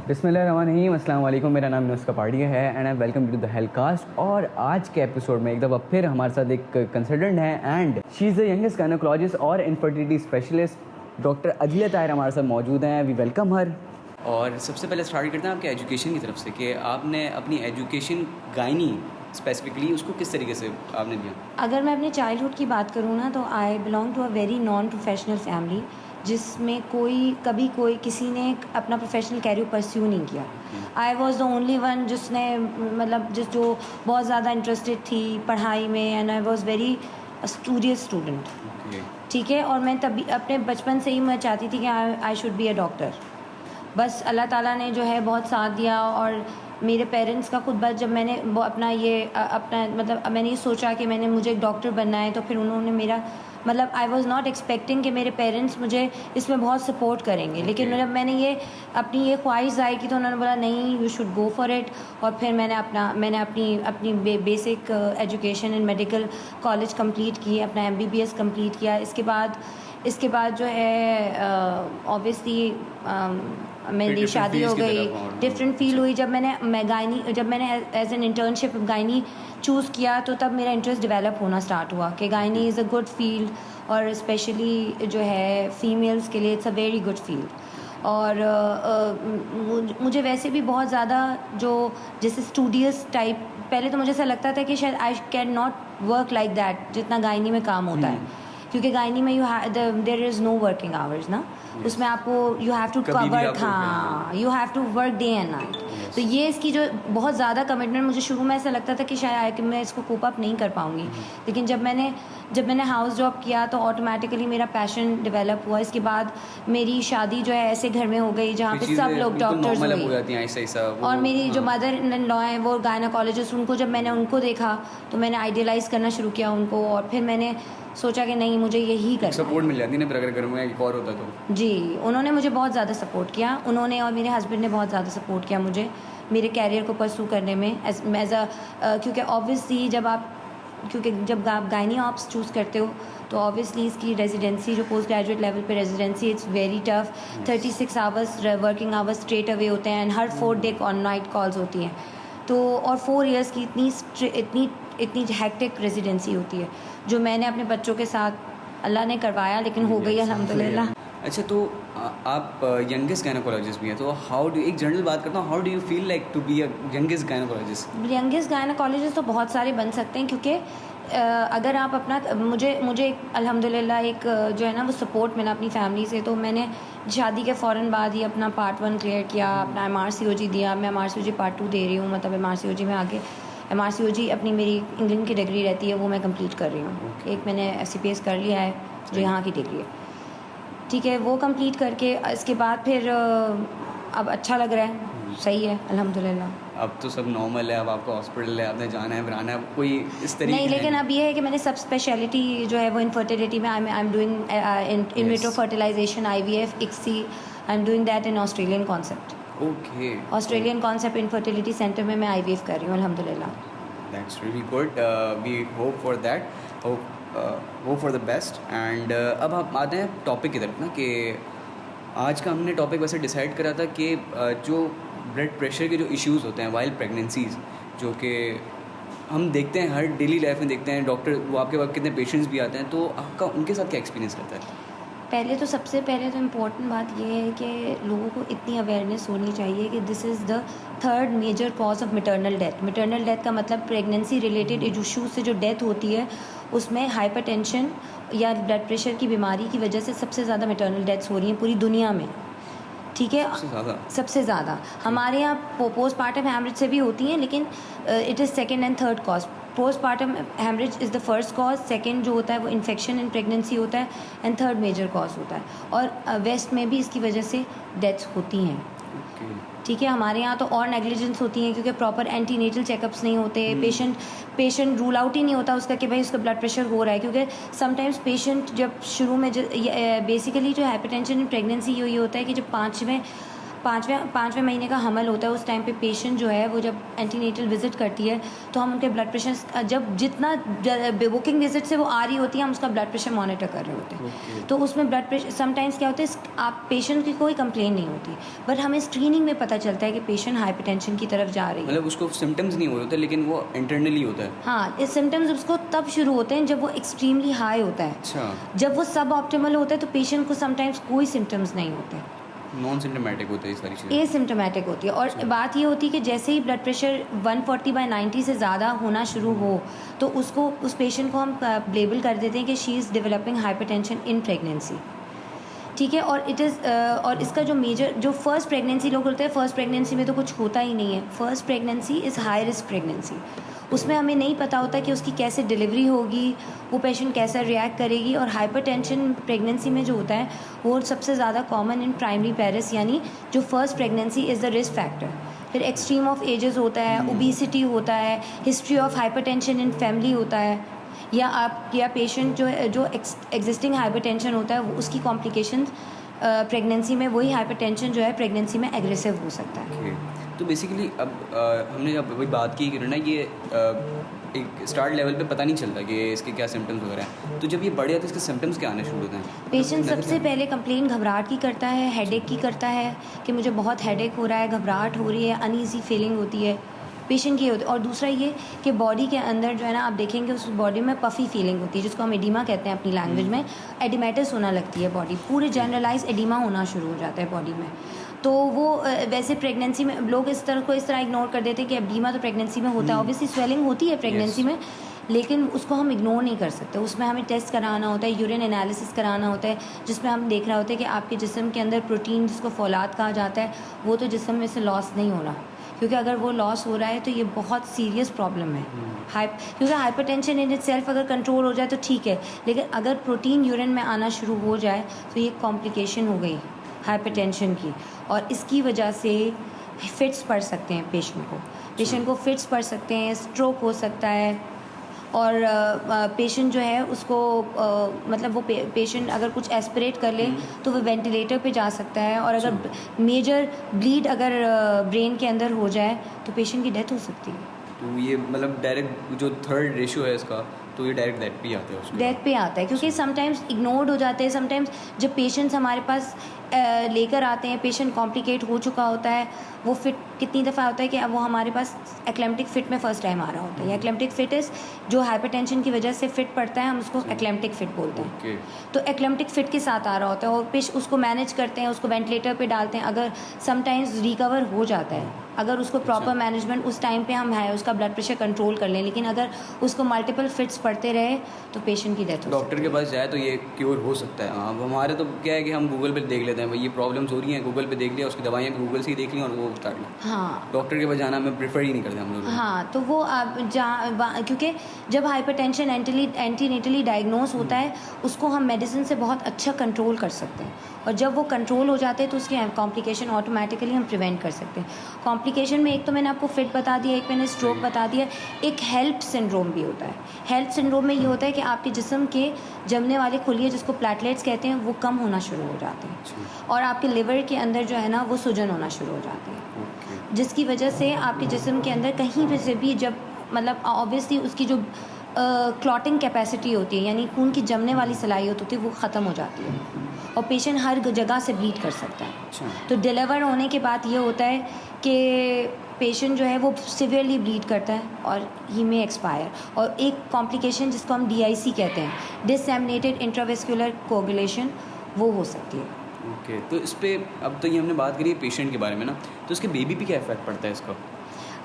बिस्मिल्लाहिर्रहमानिर्रहीम, अस्सलाम वालेकुम। मेरा नाम नुस्खा पार्डिया है and I welcome to the Healthcast. और आज के एपिसोड में एक दफ़ा फिर हमारे साथ एक कंसल्टेंट है and she is the youngest gynaecologist और infertility specialist doctor Adlia Tahir हमारे साथ मौजूद हैं। We welcome her. और सबसे पहले स्टार्ट करते हैं आपके एजुकेशन की तरफ से कि आपने अपनी एजुकेशन गायनी स्पेसिफिकली उसको किस तरीके से आपने दिया। अगर मैं अपने चाइल्डहुड की बात करूँ ना, तो I belong to a very non professional family, जिसमें कभी कोई किसी ने अपना प्रोफेशनल कैरियर परस्यू नहीं किया। I was the only one जिसने जो बहुत ज़्यादा इंटरेस्टेड थी पढ़ाई में, and I was very studious student. ठीक है, और मैं तभी अपने बचपन से ही मैं चाहती थी कि I should be a doctor. बस अल्लाह ताला ने जो है बहुत साथ दिया। और मेरे पेरेंट्स का खुद बस जब मैंने मैंने ये सोचा कि मुझे एक डॉक्टर बनना है, तो फिर उन्होंने मेरा आई वॉज़ नॉट एक्सपेक्टिंग कि मेरे पेरेंट्स मुझे इसमें बहुत सपोर्ट करेंगे। लेकिन जब मैंने ये अपनी ख्वाहिश ज़ाहिर की, तो उन्होंने बोला नहीं, you should go for it. और फिर मैंने अपनी basic education in medical college complete की, अपना MBBS कंप्लीट किया। इसके बाद जो है ऑब्वियसली मेरी शादी हो गई, डिफरेंट फील्ड हुई। जब मैंने as an internship gynae choose किया, तो तब मेरा इंटरेस्ट डेवलप होना स्टार्ट हुआ कि gynae is a good field, और स्पेशली जो है फीमेल्स के लिए it's a very good field. और मुझे वैसे भी बहुत ज़्यादा जैसे स्टूडियस टाइप, पहले तो मुझे ऐसा लगता था कि शायद I can not work like that जितना गायनी में काम होता है, क्योंकि गायनी में there is no working hours ना। उसमें आपको you have to cover, you have to work day and night. तो ये इसकी जो बहुत ज़्यादा कमिटमेंट, मुझे शुरू में ऐसा लगता था कि शायद मैं इसको कोप अप नहीं कर पाऊँगी। लेकिन जब मैंने हाउस जॉब किया, तो ऑटोमेटिकली मेरा पैशन डेवलप हुआ। इसके बाद मेरी शादी जो है ऐसे घर में हो गई जहाँ पे सब लोग डॉक्टर्स हुए, और मेरी जो मदर इन लॉ हैं वो गायनेकोलॉजिस्ट, उनको जब मैंने उनको देखा तो मैंने आइडियलाइज़ करना शुरू किया उनको। और फिर मैंने सोचा कि नहीं, मुझे यही करना है। सपोर्ट मिल जाती है ना, अगर घर में एक और होता तो। जी, उन्होंने मुझे बहुत ज़्यादा सपोर्ट किया। उन्होंने और मेरे हस्बैंड ने बहुत ज़्यादा सपोर्ट किया मुझे मेरे कैरियर को परस्यू करने में क्योंकि ऑब्वियसली जब आप गायनी ऑप्स चूज़ करते हो, तो ऑब्वियसली इसकी रेजिडेंसी जो पोस्ट ग्रेजुएट लेवल पे residency, it's very tough. 36 hours working hours straight away होते हैं, and her 4 day on night calls होती हैं। तो और 4 इयर्स की इतनी हेक्टिक रेजिडेंसी होती है, जो मैंने अपने बच्चों के साथ अल्लाह ने करवाया, लेकिन हो गई अल्हम्दुलिल्लाह। अच्छा, तो आप यंगेस्ट गायनेकोलॉजिस्ट भी हैं, तो एक जनरल बात करता हूँ, how do you feel like to be a youngest gynaecologist? Youngest gynaecologist तो बहुत सारे बन सकते हैं, क्योंकि अगर आप अपना मुझे अल्हम्दुलिल्लाह एक जो है ना वो सपोर्ट मिला अपनी फैमिली से। तो मैंने शादी के फ़ौरन बाद ही अपना पार्ट 1 क्लियर किया, अपना MRCOG दिया। मैं MRCOG पार्ट 2 दे रही हूँ, MRCOG में आगे MRCOG अपनी मेरी इंग्लैंड की डिग्री रहती है, वो मैं कंप्लीट कर रही हूँ। एक मैंने FCPS कर लिया है, जो यहाँ की डिग्री है। ठीक है, वो कंप्लीट करके इसके बाद फिर अब अच्छा लग रहा है, सही है अल्हम्दुलिल्लाह। अब तो सब नॉर्मल है, अब आपका हॉस्पिटल है, आपने जाना है बनाना है, कोई इस तरीके नहीं। लेकिन अब ये है कि मैंने सब स्पेशलिटी जो है वो इनफर्टिलिटी में I am doing in vitro fertilisation, IVF, ICSI, I am doing that in Australian concept. Okay, Australian concept infertility centre में मैं IVF कर रही हूँ अल्हम्दुलिल्लाह। That's really good, we hope for that, hope for the best. And अब हम आते हैं टॉपिक की तरफ ना, कि आज का हमने टॉपिक वैसे डिसाइड करा था कि जो ब्लड प्रेशर के जो इश्यूज़ होते हैं वाइल प्रेगनेंसीज़, जो कि हम देखते हैं हर डेली लाइफ में देखते हैं, डॉक्टर वो आपके पास कितने पेशेंट्स भी आते हैं, तो आपका उनके साथ क्या एक्सपीरियंस रहता है? सबसे पहले तो इम्पोर्टेंट बात यह है कि लोगों को इतनी अवेयरनेस होनी चाहिए कि this is the 3rd major cause of maternal death. Maternal death का मतलब प्रेगनेंसी रिलेटेड इशूज़ से जो डेथ होती है, उसमें हाइपरटेंशन या ब्लड प्रेशर की बीमारी की वजह से सबसे ज़्यादा मैटरनल डेथ्स हो रही हैं पूरी दुनिया में। ठीक है, सबसे ज़्यादा हमारे यहाँ पोस्टमार्टम हैमरेज से भी होती हैं, लेकिन it is 2nd and 3rd cause. Postmortem haemorrhage is the first cause, 2nd जो होता है वो इन्फेक्शन इन प्रेगनेंसी होता है, एंड 3rd मेजर कॉज होता है। और वेस्ट में भी इसकी वजह से डेथ्स होती हैं। ठीक है, हमारे यहाँ तो और नेग्लिजेंस होती हैं, क्योंकि प्रॉपर एंटीनेटल चेकअप्स नहीं होते। पेशेंट रूल आउट ही नहीं होता उसका कि भाई उसका ब्लड प्रेशर हो रहा है, क्योंकि समटाइम्स पेशेंट जब शुरू में बेसिकली जो हाइपरटेंशन इन प्रेगनेंसी ये होता है कि जब पाँचवें महीने का हमल होता है, उस टाइम पे पेशेंट जो है वो जब एंटीनेटल विजिट करती है तो हम उनके ब्लड प्रेशर जब जितना बुकिंग विजिट से वो आ रही होती है हम उसका ब्लड प्रेशर मॉनिटर कर रहे होते हैं। तो उसमें ब्लड प्रेशर समटाइम्स क्या होता है, आप पेशेंट की कोई कंप्लेन नहीं होती, बट हमें स्क्रीनिंग में पता चलता है कि पेशेंट हाइपरटेंशन की तरफ जा रही है। मतलब उसको सिम्टम्स नहीं हो रहे होते लेकिन वो इंटरनली होता है। हाँ, इस सिम्टम्स उसको तब शुरू होते हैं जब वो एक्सट्रीमली हाई होता है। अच्छा, जब वो सब ऑप्टिमल होता है तो पेशेंट को समटाइम्स कोई सिम्टम्स नहीं होते, नॉन सिम्टोमेटिक होते हैं ये सारी चीज़ें। एसिम्टोमेटिक होती है। और बात ये होती है कि जैसे ही ब्लड प्रेशर 140/90 से ज़्यादा होना शुरू हो तो उसको उस पेशेंट को हम लेबल कर देते हैं कि she is developing hypertension in pregnancy, ठीक है। और इट इज़ और इसका जो मेजर जो फर्स्ट प्रेगनेंसी लोग होते हैं, फर्स्ट प्रेगनेंसी में तो कुछ होता ही नहीं है। First pregnancy is high risk pregnancy, उसमें हमें नहीं पता होता कि उसकी कैसे डिलीवरी होगी, वो पेशेंट कैसा रिएक्ट करेगी। और हाइपरटेंशन प्रेगनेंसी में जो होता है वो सबसे ज़्यादा कॉमन इन प्राइमरी पेरिस, यानी जो first pregnancy is the risk factor. फिर एक्सट्रीम ऑफ एजेस होता है, ओबेसिटी होता है, history of hypertension in family होता है, या पेशेंट जो एग्जिस्टिंग हाइपरटेंशन होता है वो उसकी कॉम्प्लिकेशंस प्रेगनेंसी में, वही हाइपरटेंशन जो है प्रेगनेंसी में एग्रेसिव हो सकता है। Okay. तो बेसिकली अब हमने जब वही बात की कि ना ये एक स्टार्ट लेवल पे पता नहीं चलता कि इसके क्या सिम्टम्स वगैरह हैं, तो जब ये बढ़ जाता है इसके सिम्टम्स क्या आने शुरू होते हैं? पेशेंट सबसे पहले कंप्लेन घबराहट की करता है, हेडेक की करता है कि मुझे बहुत हेडेक हो रहा है, घबराहट हो रही है, अनईजी फीलिंग होती है पेशेंट की होती है। और दूसरा ये कि बॉडी के अंदर जो है ना, आप देखेंगे उस बॉडी में पफ़ी फीलिंग होती है, जिसको हम एडिमा कहते हैं अपनी लैंग्वेज में। एडिमेटस होना लगती है बॉडी, पूरे जनरलाइज एडिमा होना शुरू हो जाता है बॉडी में। तो वो वैसे प्रेगनेंसी में लोग इस तरह इग्नोर कर देते हैं कि एडिमा तो प्रेगनेंसी में होता है। ऑब्वियसली स्वेलिंग होती है प्रेगनेंसी में, लेकिन उसको हम इग्नोर नहीं कर सकते। उसमें हमें टेस्ट कराना होता है, यूरिन एनालिसिस कराना होता है, जिसमें हम देख रहा होता है कि आपके जिस्म के अंदर प्रोटीन, जिसको फौलाद कहा जाता है, वो तो जिस्म में से लॉस नहीं हो रहा। क्योंकि अगर वो लॉस हो रहा है तो ये बहुत सीरियस प्रॉब्लम है। क्योंकि हाइपरटेंशन इन इटसेल्फ अगर कंट्रोल हो जाए तो ठीक है, लेकिन अगर प्रोटीन यूरिन में आना शुरू हो जाए तो ये कॉम्प्लिकेशन हो गई हाइपरटेंशन की, और इसकी वजह से फिट्स पड़ सकते हैं पेशेंट को फिट्स पड़ सकते हैं, स्ट्रोक हो सकता है। और पेशेंट जो है उसको मतलब वो पेशेंट अगर कुछ एस्पिरेट कर ले तो वो वेंटिलेटर पे जा सकता है। और अगर मेजर ब्लीड अगर ब्रेन के अंदर हो जाए तो पेशेंट की डेथ हो सकती है। तो ये मतलब डायरेक्ट जो थर्ड रेशियो है इसका, तो ये डायरेक्ट डेथ पे आता है उसको। डेथ पे आता है, क्योंकि समटाइम्स इग्नोर्ड हो जाते हैं। समटाइम्स जब पेशेंट्स हमारे पास लेकर आते हैं, पेशेंट कॉम्प्लिकेट हो चुका होता है, वो फिट कितनी दफ़ा होता है कि अब वो हमारे पास एक्लेम्प्टिक फिट में फ़र्स्ट टाइम आ रहा होता है। एक्लेम्प्टिक फिट इस जो हाइपरटेंशन की वजह से फिट पड़ता है, हम उसको एक्लेम्प्टिक फिट बोलते हैं। Okay. तो एक्लेम्प्टिक फिट के साथ आ रहा होता है और उसको मैनेज करते हैं, उसको वेंटिलेटर पे डालते हैं। अगर समटाइम्स रिकवर हो जाता है, अगर उसको प्रॉपर मैनेजमेंट उस टाइम पे हम है, उसका ब्लड प्रेशर कंट्रोल कर लें, लेकिन अगर उसको मल्टीपल फिट्स पड़ते रहे तो पेशेंट की डेथ हो डॉक्टर के पास जाए तो ये क्योर हो सकता है। अब हमारे तो क्या है कि हम गूगल पे देख लेते हैं, भाई ये प्रॉब्लम्स हो रही हैं, गूगल पे देख लिया, उसकी दवाइयाँ गूगल से ही देख ली और वो स्टार्ट ली। हाँ, डॉक्टर के पास जाना हमें प्रेफर ही नहीं करते हम लोग। हाँ, तो वो आप क्योंकि जब हाइपरटेंशन एंटीनेटली डायग्नोस होता है उसको हम मेडिसिन से बहुत अच्छा कंट्रोल कर सकते हैं, और जब वो कंट्रोल हो जाते हैं तो उसकी कॉम्प्लिकेशन ऑटोमेटिकली हम प्रिवेंट कर सकते हैं। कॉम्प्लिकेशन में एक तो मैंने आपको फिट बता दिया, एक मैंने स्ट्रोक बता दिया, एक हेल्प सिंड्रोम भी होता है। हेल्प सिंड्रोम में ये होता है कि आपके जिस्म के जमने वाले खुलिये, जिसको प्लेटलेट्स कहते हैं, वो कम होना शुरू हो जाते हैं, और आपके लिवर के अंदर जो है ना वो सूजन होना शुरू हो जाते हैं, जिसकी वजह से आपके जिस्म के अंदर कहीं पे से भी जब मतलब ऑब्वियसली उसकी जो क्लॉटिंग कैपेसिटी होती है, यानी खून की जमने वाली सलाहियत होती है, वो ख़त्म हो जाती है और पेशेंट हर जगह से ब्लीड कर सकता है। तो डिलीवर होने के बाद ये होता है कि पेशेंट जो है वो सिवियरली ब्लीड करता है और ही में एक्सपायर। और एक कॉम्प्लिकेशन जिसको हम DIC कहते हैं, डिसएमिनेटेड इंट्रावेस्कुलर कोगुलेशन, वो हो सकती है। ओके, तो इस पर अब तो ये हमने बात करी है पेशेंट के बारे में ना, तो उसके बेबी पे क्या इफेक्ट पड़ता है इसका?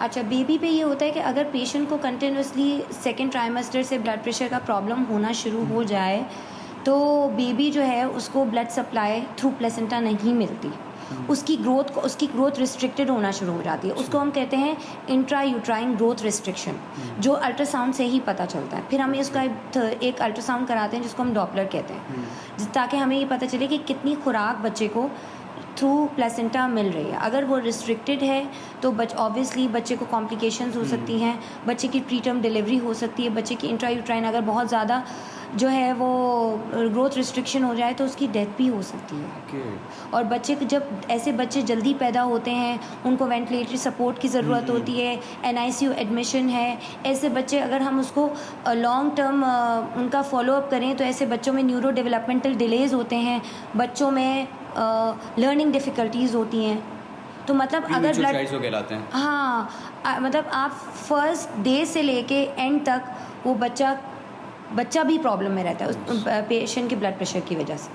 अच्छा, बेबी पे ये होता है कि अगर पेशेंट को कंटिन्यूसली सेकेंड ट्राइमेस्टर से ब्लड प्रेशर का प्रॉब्लम होना शुरू हो जाए तो बेबी जो है उसको ब्लड सप्लाई थ्रू प्लेसेंटा नहीं मिलती, उसकी ग्रोथ रिस्ट्रिक्टेड होना शुरू हो जाती है। उसको हम कहते हैं इंट्रा यूट्राइन ग्रोथ रिस्ट्रिक्शन, जो अल्ट्रासाउंड से ही पता चलता है। फिर हमें उसका एक अल्ट्रासाउंड कराते हैं जिसको हम डॉपलर कहते हैं, ताकि हमें ये पता चले कि कितनी खुराक बच्चे को थ्रू प्लेसेंटा मिल रही है। अगर वो रिस्ट्रिक्टेड है तो ऑब्वियसली बच्चे को कॉम्प्लिकेशंस हो सकती हैं, बच्चे की प्रीटर्म डिलीवरी हो सकती है, बच्चे की इंट्रा यूट्राइन अगर बहुत ज़्यादा जो है वो ग्रोथ रिस्ट्रिक्शन हो जाए तो उसकी डेथ भी हो सकती है। ओके। और बच्चे जब ऐसे बच्चे जल्दी पैदा होते हैं, उनको वेंटिलेटरी सपोर्ट की ज़रूरत होती है, NICU एडमिशन है, ऐसे बच्चे अगर हम उसको लॉन्ग टर्म उनका फॉलोअप करें तो ऐसे बच्चों में न्यूरो डेवलपमेंटल डिलेज़ होते हैं, बच्चों में लर्निंग डिफ़िकल्टीज़ होती हैं। तो मतलब अगर ब्लड जो कहलाते हैं, हाँ मतलब आप फर्स्ट डे से लेके एंड तक वो बच्चा भी प्रॉब्लम में रहता है उस पेशेंट के ब्लड प्रेशर की वजह से।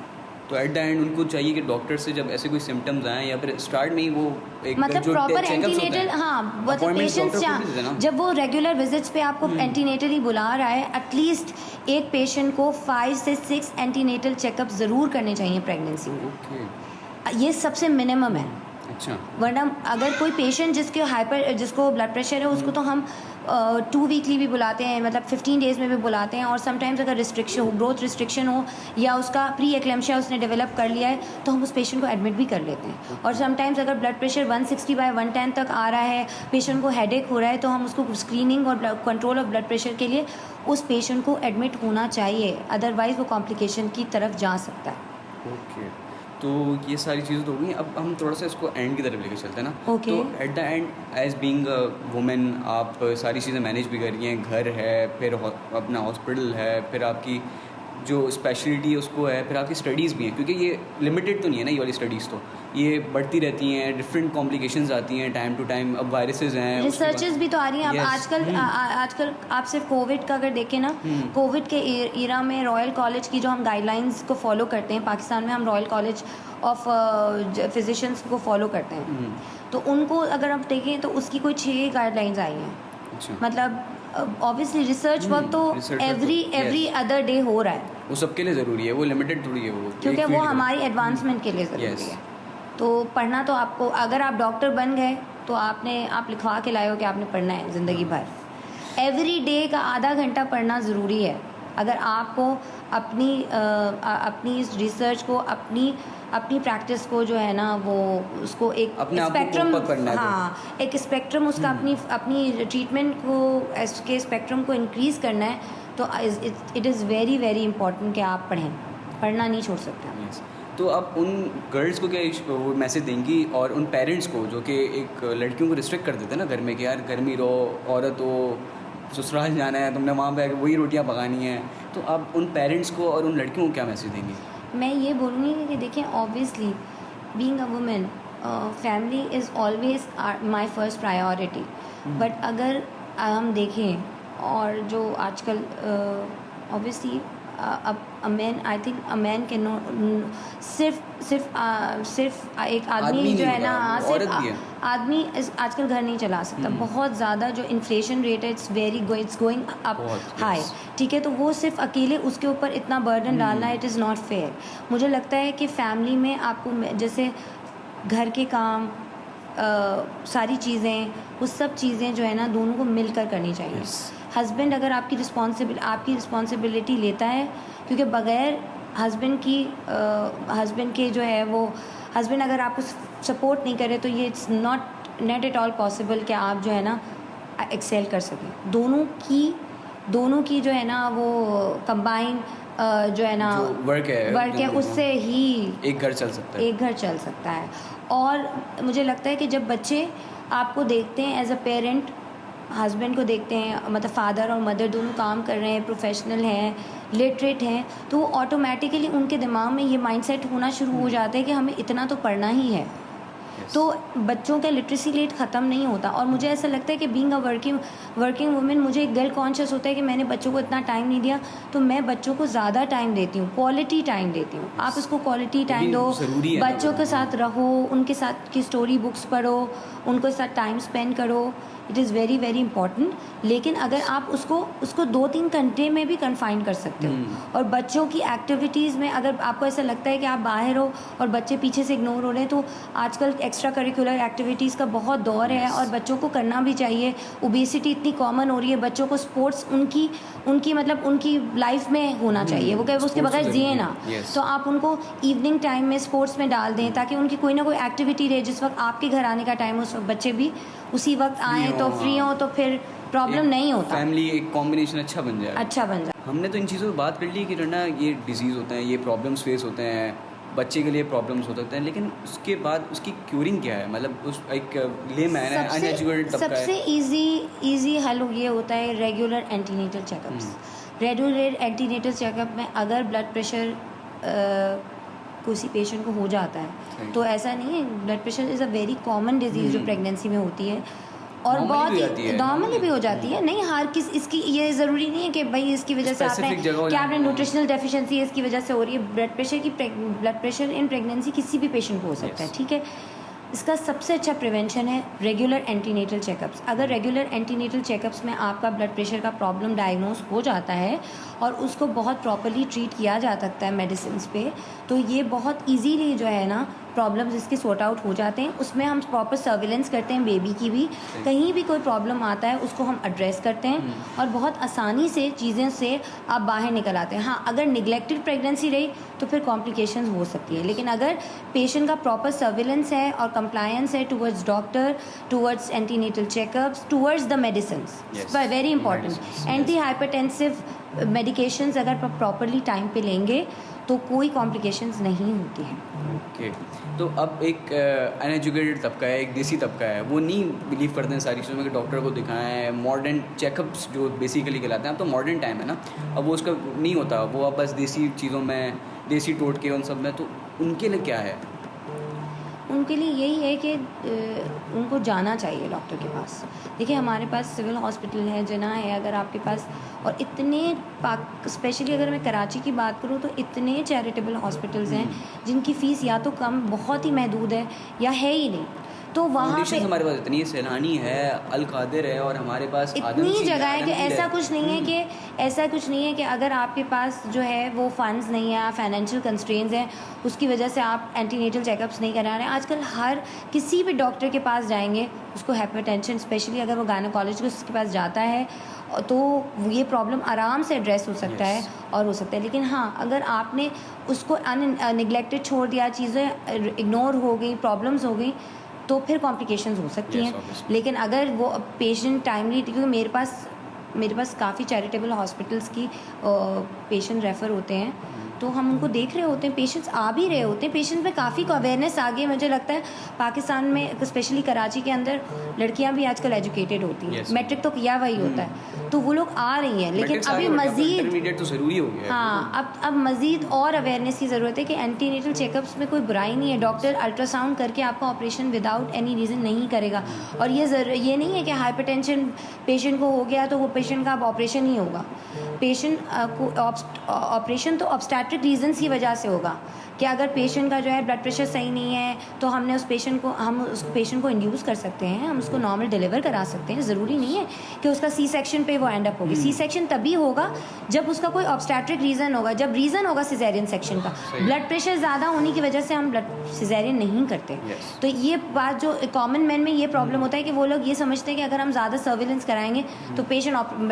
तो एट द एंड उनको चाहिए कि डॉक्टर से जब ऐसे कोई सिम्टम्स आए या फिर स्टार्ट में ही वो एक मतलब जो प्रॉपर चेकअप्स होते एंटीनेटल, हैं, हाँ मतलब appointments पेशेंट्स doctor को भी देते हैं ना? जब वो रेगुलर विजिट्स पे आपको एंटीनेटली बुला रहा है, एटलीस्ट एक पेशेंट को 5 से 6 एंटीनेटल चेकअप ज़रूर करने चाहिए प्रेगनेंसी में। ओके। ये सबसे मिनिमम है। अच्छा। वरना अगर कोई पेशेंट जिसको ब्लड प्रेशर है उसको तो हम 2 वीकली भी बुलाते हैं, मतलब 15 डेज़ में भी बुलाते हैं। और समटाइम्स अगर रिस्ट्रिक्शन हो, ग्रोथ रिस्ट्रिक्शन हो या उसका प्री एक्लेम्शिया उसने डेवलप कर लिया है तो हम उस पेशेंट को एडमिट भी कर लेते हैं। और समटाइम्स अगर ब्लड प्रेशर 160/110 तक आ रहा है, पेशेंट को हेडेक हो रहा है, तो हम उसको स्क्रीनिंग और कंट्रोल ऑफ ब्लड प्रेशर के लिए उस पेशेंट को एडमिट होना चाहिए, अदरवाइज़ वो कॉम्प्लिकेशन की तरफ जा सकता है। ओके। तो ये सारी चीज़ें तो हो गई। अब हम थोड़ा सा इसको एंड की तरफ लेकर चलते हैं ना। Okay. तो at the end as being a women आप सारी चीज़ें मैनेज भी कर रही हैं, घर है, फिर अपना हॉस्पिटल है, फिर आपकी जो स्पेशलिटी है उसको है, फिर आपकी स्टडीज़ भी हैं, क्योंकि ये लिमिटेड तो नहीं है ना ये वाली स्टडीज़, तो ये बढ़ती रहती हैं, डिफरेंट कॉम्प्लिकेशंस आती हैं टाइम टू टाइम। अब वायरसेस हैं, रिसर्चेस भी तो आ रही हैं। अब Yes. आजकल आप सिर्फ कोविड का अगर देखें ना, कोविड के इरा में रॉयल कॉलेज की जो हम गाइडलाइंस को फॉलो करते हैं, पाकिस्तान में हम रॉयल कॉलेज ऑफ फिजिशियंस को फॉलो करते हैं, तो उनको अगर आप देखें तो उसकी कोई 6 गाइडलाइंस आई हैं। अच्छा। मतलब ऑब्वियसली रिसर्च वर्क तो research work every yes. Other day हो रहा है, वो सबके लिए ज़रूरी है, वो लिमिटेड थोड़ी है वो, क्योंकि एक वो field हमारी एडवांसमेंट के लिए ज़रूरी Yes. है। तो पढ़ना तो आपको, अगर आप डॉक्टर बन गए तो आप लिखवा के लाए हो कि आपने पढ़ना है ज़िंदगी भर। एवरी डे का आधा घंटा पढ़ना ज़रूरी है। अगर आपको अपनी रिसर्च को, अपनी प्रैक्टिस को जो है ना, वो उसको एक अपने आप को स्पेक्ट्रम, cope up करना है तो। हाँ एक स्पेक्ट्रम उसका अपनी ट्रीटमेंट को, के स्पेक्ट्रम को इंक्रीज़ करना है, तो it is very very important कि आप पढ़ना नहीं छोड़ सकते। Yes. तो आप उन गर्ल्स को क्या वो मैसेज देंगी, और उन पेरेंट्स को जो कि एक लड़कियों को रिस्ट्रिक्ट कर देते हैं ना घर में, कि यार घर में रहो, औरत हो, ससुराल जाना है, तुमने वहाँ पे वही रोटियाँ पकानी हैं, तो आप उन पेरेंट्स को और उन लड़कियों को क्या मैसेज देंगी? मैं ये बोलूँगी कि देखिए, obviously being a women, family is always my first priority. But अगर हम देखें, और जो आजकल obviously a man can not सिर्फ एक आदमी जो है ना, आदमी आजकल घर नहीं चला सकता। बहुत ज़्यादा जो इन्फ्लेशन रेट है, इट्स गोइंग अप हाई, ठीक है। तो वो सिर्फ अकेले उसके ऊपर इतना बर्डन डालना, इट इज़ नॉट फेयर। मुझे लगता है कि फैमिली में आपको जैसे घर के काम, सारी चीज़ें, वो सब चीज़ें जो है ना, दोनों को मिलकर करनी चाहिए। हस्बैंड अगर आपकी रिस्पॉन्सिबिलिटी लेता है, क्योंकि बग़ैर हस्बैंड के जो है वो, हस्बैंड अगर आपको सपोर्ट नहीं करे तो ये it's not at all possible कि आप जो है ना एक्सेल कर सकें। दोनों की जो है ना वो कंबाइन जो है ना वर्क है, उससे ही एक घर चल सकता है। और मुझे लगता है कि जब बच्चे आपको देखते हैं एज अ पेरेंट, हस्बैंड को देखते हैं, मतलब फादर और मदर दोनों काम कर रहे हैं, प्रोफेशनल हैं, लिटरेट हैं, तो वो ऑटोमेटिकली उनके दिमाग में ये माइंडसेट होना शुरू हो जाता है कि हमें इतना तो पढ़ना ही है। तो बच्चों का लिटरेसी रेट ख़त्म नहीं होता। और मुझे ऐसा लगता है कि बीइंग अ वर्किंग वुमेन, मुझे एक गिल्ट कॉन्शियस होता है कि मैंने बच्चों को इतना टाइम नहीं दिया, तो मैं बच्चों को ज़्यादा टाइम देती हूँ, क्वालिटी टाइम देती हूँ। आप उसको क्वालिटी टाइम दो, बच्चों के साथ रहो, उनके साथ की स्टोरी बुक्स पढ़ो, उनके साथ टाइम स्पेंड करो, it is very very important. लेकिन अगर आप उसको 2-3 घंटे में भी कन्फाइन कर सकते हो। और बच्चों की एक्टिविटीज़ में अगर आपको ऐसा लगता है कि आप बाहर हो और बच्चे पीछे से इग्नोर हो रहे हैं, तो आजकल एक्स्ट्रा करिकुलर एक्टिविटीज़ का बहुत दौर है और बच्चों को करना भी चाहिए। ओबेसिटी इतनी कॉमन हो रही है, बच्चों को स्पोर्ट्स उनकी लाइफ में होना चाहिए, वो उसके बगैर जिए ना। तो आप उनको इवनिंग टाइम में स्पोर्ट्स में डाल दें, ताकि उनकी कोई ना कोई एक्टिविटी रहे। जिस वक्त आपके घर आने का टाइम हो, उस वक्त बच्चे भी उसी वक्त आएँ, तो फ्री हों, तो फिर प्रॉब्लम नहीं होता, फैमिली एक कॉम्बिनेशन अच्छा बन जाए। अच्छा बन जाए। हमने तो इन चीज़ों पर बात कर ली कि रना ये डिजीज़ होते हैं, ये प्रॉब्लम्स फेस होते हैं, बच्चे के लिए प्रॉब्लम्स हो सकते हैं, लेकिन उसके बाद उसकी क्यूरिंग क्या है? मतलब उस एक लेमैन है, अनएजुकेटेड तबका है। सबसे इजी हल ये होता है regular antenatal checkups. Regular antenatal checkup में अगर ब्लड प्रेशर किसी पेशेंट को हो जाता है तो ऐसा नहीं है, blood pressure is a very common disease जो प्रेगनेंसी में होती है और बहुत ही नॉर्मली भी हो जाती है। नहीं हर किस इसकी ये ज़रूरी नहीं है कि भाई इसकी वजह से आपने क्या आपने न्यूट्रिशनल डेफिशिएंसी इसकी वजह से हो रही है। ब्लड प्रेशर इन प्रेगनेंसी किसी भी पेशेंट को हो सकता है, ठीक है। इसका सबसे अच्छा प्रिवेंशन है रेगुलर एंटीनेटल चेकअप्स। अगर रेगुलर एंटीनेटल चेकअप्स में आपका ब्लड प्रेशर का प्रॉब्लम डायग्नोस हो जाता है और उसको बहुत प्रॉपर्ली ट्रीट किया जा सकता है मेडिसिन पे, तो ये बहुत इजीली जो है ना प्रॉब्लम्स इसके सॉर्ट आउट हो जाते हैं। उसमें हम प्रॉपर सर्विलेंस करते हैं बेबी की भी, कहीं भी कोई प्रॉब्लम आता है उसको हम एड्रेस करते हैं और बहुत आसानी से चीज़ें से आप बाहर निकल आते हैं। हाँ, अगर निगलेक्टेड प्रेगनेंसी रही तो फिर कॉम्प्लिकेशंस हो सकती है, लेकिन अगर पेशेंट का प्रॉपर सर्विलेंस है और कंप्लायंस है towards doctor, towards antenatal checkups, towards the medicines, very important. Anti hypertensive medications अगर प्रॉपरली टाइम पे लेंगे तो कोई कॉम्प्लिकेशंस नहीं होती है। ओके, तो अब एक अनएजुकेटेड तबका है, एक देसी तबका है, वो नहीं बिलीव करते हैं सारी चीज़ों में कि डॉक्टर को दिखाएं, मॉडर्न चेकअप्स जो बेसिकली कहलाते हैं। अब तो मॉडर्न टाइम है ना, अब वो उसका नहीं होता, वो अब बस देसी चीज़ों में, देसी टोटके उन सब में, तो उनके लिए क्या है? उनके लिए यही है कि उनको जाना चाहिए डॉक्टर के पास। देखिए हमारे पास सिविल हॉस्पिटल है, जना है, अगर आपके पास, और इतने स्पेशली अगर मैं कराची की बात करूँ तो इतने चैरिटेबल हॉस्पिटल्स हैं जिनकी फ़ीस या तो कम, बहुत ही महदूद है, या है ही नहीं। तो वहाँ पे हमारे पास इतनी सैलानी है, अल कादिर है, और हमारे पास इतनी जगह है कि ऐसा कुछ नहीं है कि अगर आपके पास जो है वो फंड्स नहीं है, फाइनेंशियल कंस्ट्रेंट्स हैं, उसकी वजह से आप एंटीनेटल चेकअप्स नहीं करा रहे हैं। आजकल हर किसी भी डॉक्टर के पास जाएंगे उसको हाइपरटेंशन, स्पेशली अगर वो गायनेकोलॉजिस्ट के पास जाता है तो ये प्रॉब्लम आराम से एड्रेस हो सकता है और हो सकता है। लेकिन हाँ, अगर आपने उसको निगलेक्टेड छोड़ दिया, चीज़ें इग्नोर हो गई, प्रॉब्लम्स हो गई, तो फिर कॉम्प्लिकेशंस हो सकती हैं। लेकिन अगर वो पेशेंट टाइमली, क्योंकि मेरे पास काफ़ी चैरिटेबल हॉस्पिटल्स की पेशेंट रेफ़र होते हैं, तो हम उनको देख रहे होते हैं, पेशेंट्स आ भी रहे होते हैं, पेशेंट्स में काफ़ी अवेयरनेस आ गई। मुझे लगता है पाकिस्तान में स्पेशली कराची के अंदर लड़कियां भी आजकल एजुकेटेड होती हैं, मैट्रिक तो किया हुआ ही होता है, तो वो लोग आ रही हैं। लेकिन अभी मज़ीद तो ज़रूरी हो गया। हाँ, अब मज़ीद और अवेयरनेस की ज़रूरत है कि एंटीनेटल चेकअप्स में कोई बुराई नहीं है। डॉक्टर अल्ट्रासाउंड करके आपका ऑपरेशन विदाउट एनी रीज़न नहीं करेगा, और ये नहीं है कि हाइपरटेंशन पेशेंट को हो गया तो वो पेशेंट का अब ऑपरेशन ही होगा। पेशेंट को ऑपरेशन तो ऑब्स्टेट्रिक रीजंस की वजह से होगा कि अगर पेशेंट का जो है ब्लड प्रेशर सही नहीं है तो हम उस पेशेंट को इंड्यूस कर सकते हैं, हम उसको नॉर्मल डिलीवर करा सकते हैं। ज़रूरी नहीं है कि उसका सी सेक्शन पे वो एंड अप होगी। सी सेक्शन तभी होगा जब उसका कोई ऑब्स्टेट्रिक रीज़न होगा, जब रीज़न होगा सिजेरियन सेक्शन का। ब्लड प्रेशर ज़्यादा होने की वजह से हम सिजेरियन नहीं करते। तो ये बात जो कॉमन मैन में ये प्रॉब्लम होता है कि वो लोग ये समझते हैं कि अगर हम ज़्यादा सर्विलेंस कराएंगे तो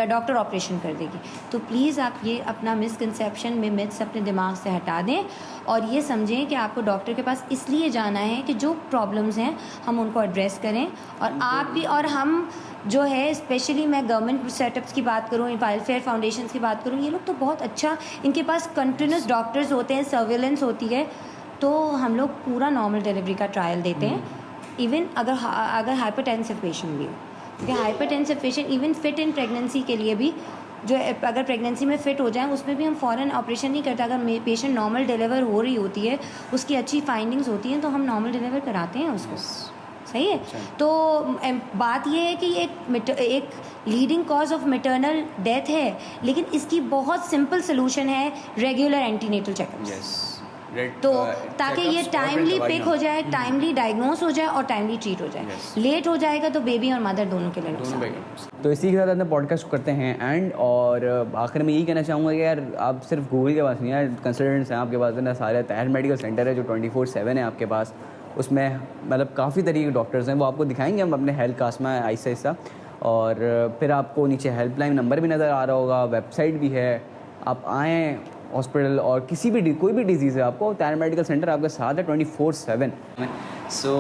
डॉक्टर ऑपरेशन कर देगी। तो प्लीज़ आप ये अपना मिसकंसेप्शन में मिथ्स अपने दिमाग से हटा दें और ये समझें कि आपको डॉक्टर के पास इसलिए जाना है कि जो प्रॉब्लम्स हैं हम उनको एड्रेस करें। और आप भी और हम जो है, स्पेशली मैं गवर्नमेंट सेटअप्स की बात करूँ, वेलफेयर फाउंडेशंस की बात करूँ, ये लोग तो बहुत अच्छा, इनके पास कंटिन्यूस डॉक्टर्स होते हैं, सर्विलेंस होती है, तो हम लोग पूरा नॉर्मल डिलीवरी का ट्रायल देते हैं। इवन अगर हाइपरटेंसिव पेशेंट भी हो, क्योंकि hypertensive patient even fit in pregnancy के लिए भी, जो अगर प्रेगनेंसी में फ़िट हो जाए उसमें भी हम फ़ौरन ऑपरेशन नहीं करते। अगर पेशेंट नॉर्मल डिलीवर हो रही होती है, उसकी अच्छी फाइंडिंग्स होती हैं, तो हम नॉर्मल डिलीवर कराते हैं उसको। सही है। तो बात यह है कि एक leading cause of maternal death है, लेकिन इसकी बहुत सिंपल सोल्यूशन है रेगुलर एंटीनेटल चेकअप्स। तो ताकि ये टाइमली पिक हो जाए, टाइमली डायग्नोस हो जाए और टाइमली ट्रीट हो जाए। लेट हो जाएगा तो बेबी और मदर दोनों के लिए नुकसान। तो इसी के साथ अपने पॉडकास्ट करते हैं एंड, और आखिर में यही कहना चाहूँगा कि यार आप सिर्फ गूगल के पास नहीं है, कंसल्टेंट्स हैं आपके पास, ना सारे ताहिर मेडिकल सेंटर है जो 24/7 है आपके पास। उसमें मतलब काफ़ी तरीके के डॉक्टर्स हैं, वो आपको दिखाएंगे हम अपने हेल्थ कास्ट में आहिस्ता। और फिर आपको नीचे हेल्पलाइन नंबर भी नज़र आ रहा होगा, वेबसाइट भी है, आप आएँ हॉस्पिटल, और कोई भी डिजीज़ है आपको, ताहिर मेडिकल सेंटर आपके साथ है 24/7। So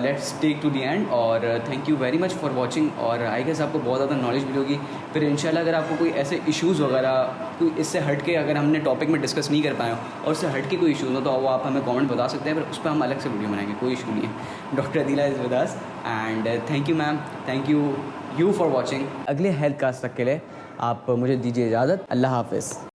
let's take to the end, और thank you very much for watching. और आई गेस आपको बहुत ज़्यादा नॉलेज मिलेगी। फिर इंशाल्लाह अगर आपको कोई ऐसे इश्यूज़ वगैरह कोई इससे हट के अगर हमने टॉपिक में डिस्कस नहीं कर पाए हो और उससे हट के कोई इशूज़ हो तो वो आप हमें कमेंट बता सकते हैं, फिर उस पर हम अलग से वीडियो बनाएंगे, कोई इशू नहीं है। Doctor Adeela is with us and thank you ma'am, thank you for watching. अगले हेल्थ कास्ट तक के लिए आप मुझे दीजिए इजाज़त। अल्लाह हाफिज़।